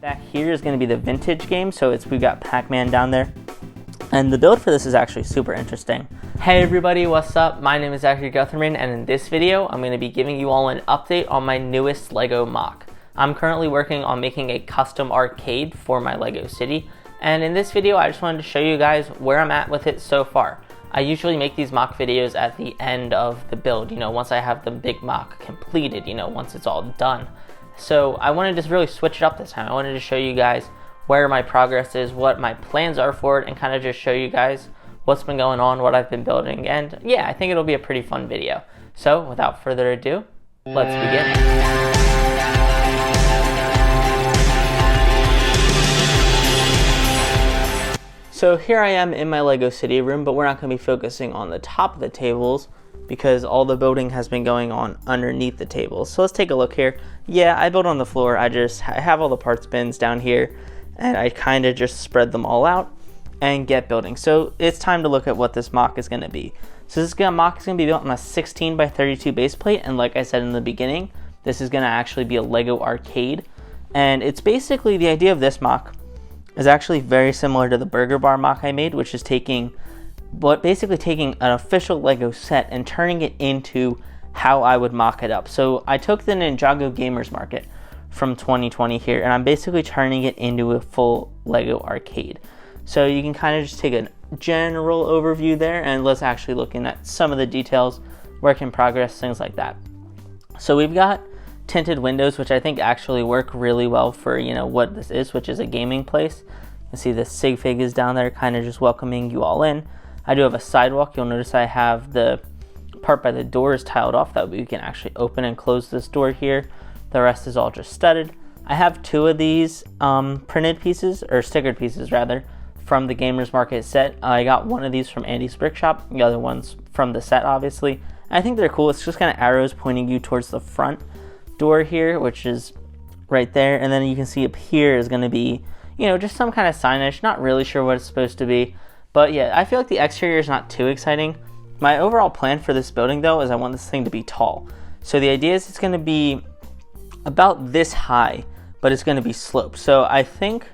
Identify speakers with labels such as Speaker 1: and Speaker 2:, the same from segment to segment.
Speaker 1: Back here is going to be the vintage game, so we got Pac-Man down there. And the build for this is actually super interesting.
Speaker 2: Hey everybody, what's up? My name is Zachary Gutherman, and in this video, I'm going to be giving you all an update on my newest Lego MOC. I'm currently working on making a custom arcade for my Lego city, and in this video, I just wanted to show you guys where I'm at with it so far. I usually make these MOC videos at the end of the build, once I have the big MOC completed, once it's all done. So I wanted to really switch it up this time. I wanted to show you guys where my progress is, what my plans are for it, and kind of just show you guys what's been going on, what I've been building, and yeah, I think it'll be a pretty fun video. So without further ado, let's begin. So here I am in my Lego City room, but we're not going to be focusing on the top of the tables because all the building has been going on underneath the tables. So let's take a look here. Yeah, I built on the floor. I have all the parts bins down here, and I kind of just spread them all out and get building. So it's time to look at what this MOC is going to be. So this MOC is going to be built on a 16 by 32 base plate, and like I said in the beginning, this is going to actually be a Lego arcade. And it's basically, the idea of this MOC is actually very similar to the burger bar MOC I made, which is basically taking an official Lego set and turning it into how I would mock it up. So I took the Ninjago Gamers Market from 2020 here, and I'm basically turning it into a full Lego arcade. So you can kind of just take a general overview there, and let's actually look at some of the details, work in progress, things like that. So we've got tinted windows, which I think actually work really well for what this is, which is a gaming place. You can see the sig fig is down there, kind of just welcoming you all in. I do have a sidewalk. You'll notice I have the part by the doors tiled off, that we can actually open and close this door here. The rest is all just studded. I have two of these printed pieces, or stickered pieces rather, from the Gamers Market set. I got one of these from Andy's Brick Shop, the other one's from the set obviously. And I think they're cool. It's just kind of arrows pointing you towards the front door here, which is right there. And then you can see up here is going to be, just some kind of signage. Not really sure what it's supposed to be. But yeah, I feel like the exterior is not too exciting. My overall plan for this building though is I want this thing to be tall. So the idea is it's going to be about this high, but it's going to be sloped. So I think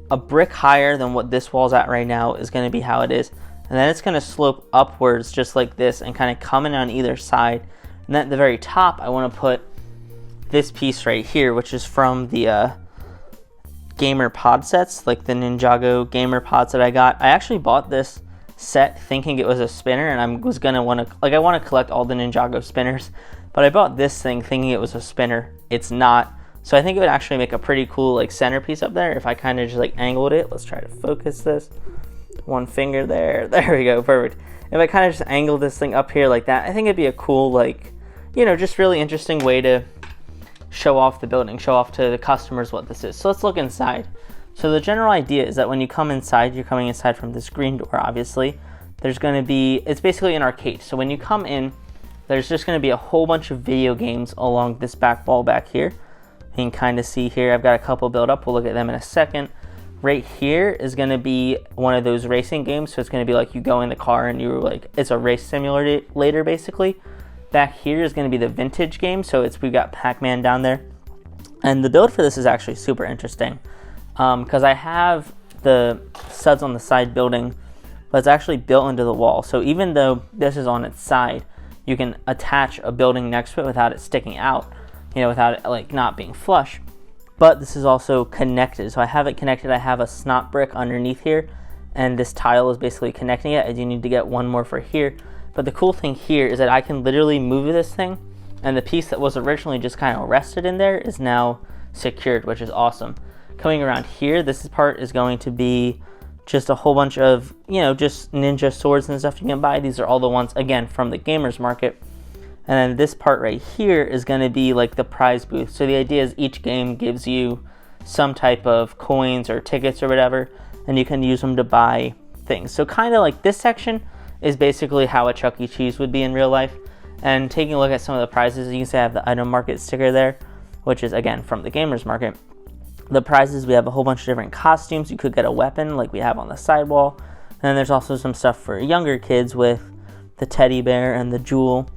Speaker 2: a brick higher than what this wall's at right now is going to be how it is. And then it's going to slope upwards just like this and kind of come in on either side. And then at the very top, I want to put this piece right here, which is from the gamer pod sets, like the Ninjago gamer pods that I got. I actually bought this set thinking it was a spinner, and I want to collect all the Ninjago spinners, but I bought this thing thinking it was a spinner. It's not. So I think it would actually make a pretty cool centerpiece up there if I kind of just angled it. Let's try to focus this. One finger there. There we go. Perfect. If I kind of just angled this thing up here like that, I think it'd be a cool, just really interesting way to show off the building, show off to the customers what this is. So let's look inside. So the general idea is that when you come inside, you're coming inside from this green door, obviously. There's going to be, it's basically an arcade. So when you come in, there's just going to be a whole bunch of video games along this back wall back here. You can kind of see here, I've got a couple built up. We'll look at them in a second. Right here is going to be one of those racing games. So it's going to be like you go in the car and it's a race simulator basically. Back here is going to be the vintage game. So we've got Pac-Man down there. And the build for this is actually super interesting because I have the studs on the side building, but it's actually built into the wall. So even though this is on its side, you can attach a building next to it without it sticking out, without it not being flush. But this is also connected. So I have it connected. I have a snot brick underneath here, and this tile is basically connecting it. I do need to get one more for here. But the cool thing here is that I can literally move this thing, and the piece that was originally just kind of rested in there is now secured, which is awesome. Coming around here, this part is going to be just a whole bunch of, just ninja swords and stuff you can buy. These are all the ones, again, from the Gamers Market. And then this part right here is going to be like the prize booth. So the idea is each game gives you some type of coins or tickets or whatever, and you can use them to buy things. So kind of like this section is basically how a Chuck E. Cheese would be in real life. And taking a look at some of the prizes, you can see I have the item market sticker there, which is again from the Gamers Market. The prizes, we have a whole bunch of different costumes. You could get a weapon like we have on the sidewall. And then there's also some stuff for younger kids with the teddy bear and the jewel.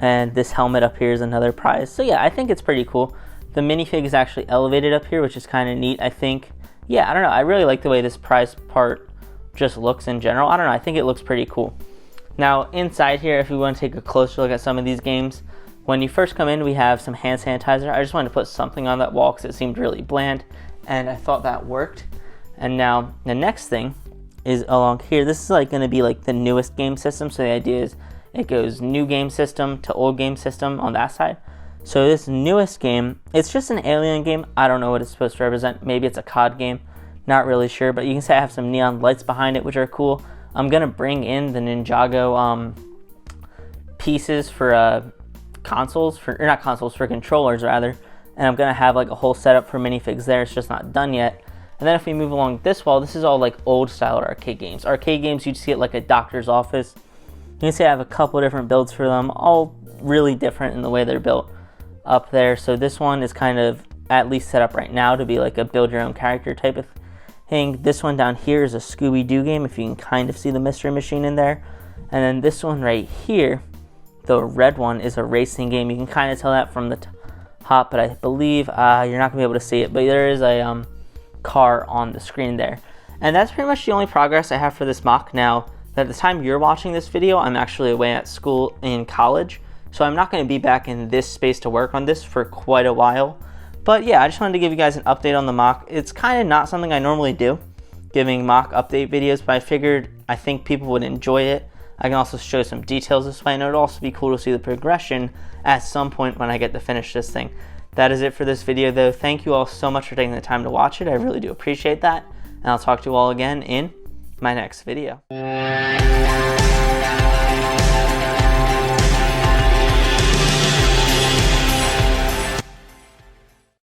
Speaker 2: And this helmet up here is another prize. So yeah, I think it's pretty cool.
Speaker 1: The minifig is actually elevated up here, which is kind of neat, I think. Yeah, I don't know. I really like the way this prize part just looks in general. I don't know. I think it looks pretty cool. Now, inside here, if we want to take a closer look at some of these games, when you first come in, we have some hand sanitizer. I just wanted to put something on that wall because it seemed really bland, and I thought that worked. And now, the next thing is along here. This is like going to be like the newest game system. So the idea is it goes new game system to old game system on that side. So this newest game, it's just an alien game. I don't know what it's supposed to represent. Maybe it's a COD game. Not really sure, but you can see I have some neon lights behind it, which are cool. I'm going to bring in the Ninjago pieces for consoles, for controllers rather. And I'm going to have like a whole setup for minifigs there. It's just not done yet. And then if we move along this wall, this is all like old style arcade games. Arcade games, you'd see it like a doctor's office. You can see I have a couple different builds for them, all really different in the way they're built up there. So this one is kind of at least set up right now to be like a build your own character type of thing. This one down here is a Scooby-Doo game, if you can kind of see the mystery machine in there. And then this one right here, the red one, is a racing game. You can kind of tell that from the top, but I believe you're not gonna be able to see it, but there is a car on the screen there. And that's pretty much the only progress I have for this MOC. Now, at the time you're watching this video, I'm actually away at school in college, so I'm not going to be back in this space to work on this for quite a while. But yeah, I just wanted to give you guys an update on the MOC. It's kind of not something I normally do, giving MOC update videos, but I figured I think people would enjoy it. I can also show some details this way, and it would also be cool to see the progression at some point when I get to finish this thing. That is it for this video though. Thank you all so much for taking the time to watch it. I really do appreciate that. And I'll talk to you all again in my next video.